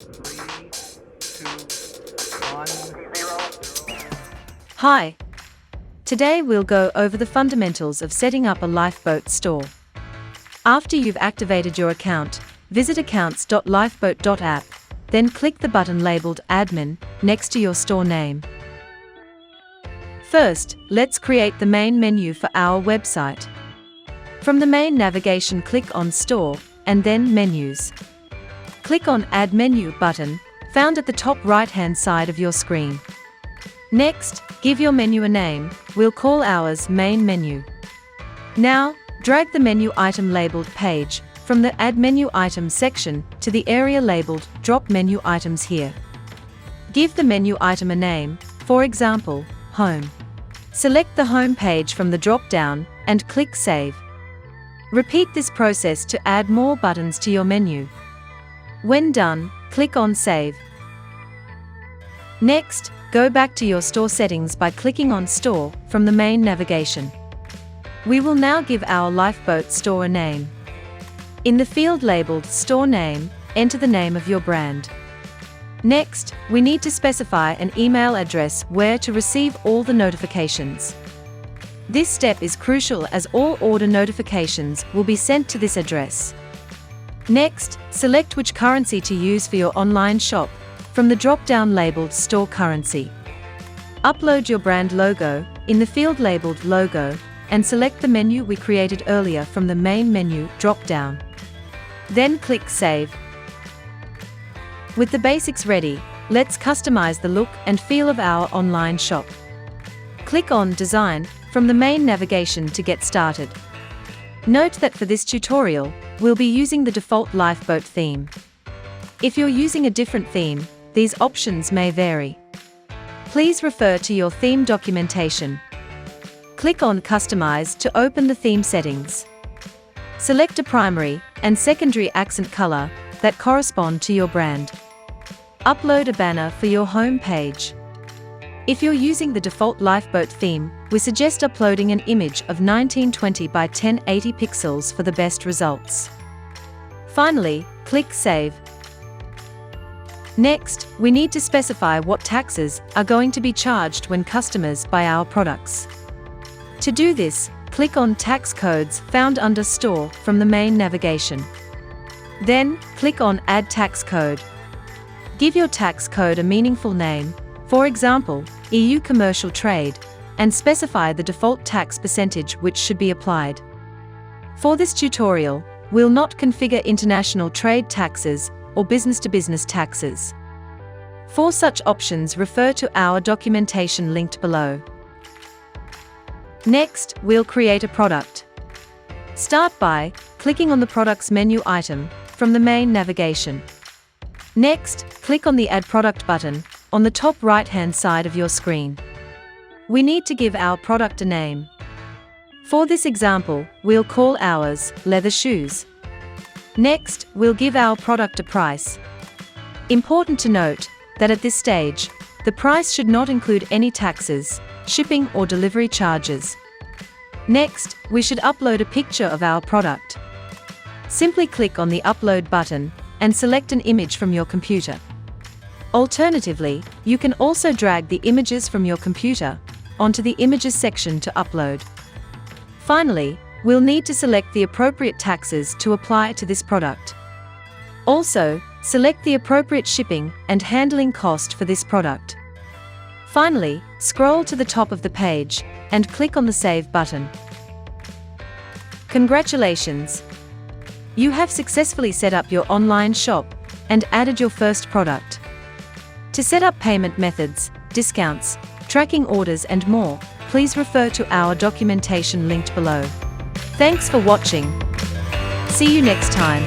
Three, two, one. Hi! Today we'll go over the fundamentals of setting up a Lifeboat store. After you've activated your account, visit accounts.lifeboat.app, then click the button labeled Admin next to your store name. First, let's create the main menu for our website. From the main navigation, click on Store and then Menus. Click on Add Menu button, found at the top right-hand side of your screen. Next, give your menu a name. We'll call ours Main Menu. Now, drag the menu item labeled Page from the Add Menu Items section to the area labeled Drop Menu Items here. Give the menu item a name, for example, Home. Select the Home page from the drop-down and click Save. Repeat this process to add more buttons to your menu. When done, click on Save. Next, go back to your store settings by clicking on Store from the main navigation. We will now give our Lifeboat store a name. In the field labeled Store Name, enter the name of your brand. Next, we need to specify an email address where to receive all the notifications. This step is crucial as all order notifications will be sent to this address. Next, select which currency to use for your online shop from the drop-down labeled Store Currency. Upload your brand logo in the field labeled Logo and select the menu we created earlier from the main menu drop-down. Then click Save. With the basics ready, let's customize the look and feel of our online shop. Click on Design from the main navigation to get started. Note that for this tutorial, we'll be using the default Lifeboat theme. If you're using a different theme, these options may vary. Please refer to your theme documentation. Click on Customize to open the theme settings. Select a primary and secondary accent color that correspond to your brand. Upload a banner for your home page. If you're using the default Lifeboat theme, we suggest uploading an image of 1920 by 1080 pixels for the best results. Finally, click Save. Next, we need to specify what taxes are going to be charged when customers buy our products. To do this, click on Tax Codes found under Store from the main navigation. Then, click on Add Tax Code. Give your tax code a meaningful name, for example, EU Commercial Trade, and specify the default tax percentage which should be applied. For this tutorial, we'll not configure international trade taxes or business-to-business taxes. For such options, refer to our documentation linked below. Next, we'll create a product. Start by clicking on the product's menu item from the main navigation. Next, click on the Add Product button on the top right-hand side of your screen. We need to give our product a name. For this example, we'll call ours Leather Shoes. Next, we'll give our product a price. Important to note that at this stage, the price should not include any taxes, shipping or delivery charges. Next, we should upload a picture of our product. Simply click on the Upload button and select an image from your computer. Alternatively, you can also drag the images from your computer onto the Images section to upload. Finally, we'll need to select the appropriate taxes to apply to this product. Also, select the appropriate shipping and handling cost for this product. Finally, scroll to the top of the page and click on the Save button. Congratulations! You have successfully set up your online shop and added your first product. To set up payment methods, discounts, tracking orders and more, please refer to our documentation linked below. Thanks for watching. See you next time.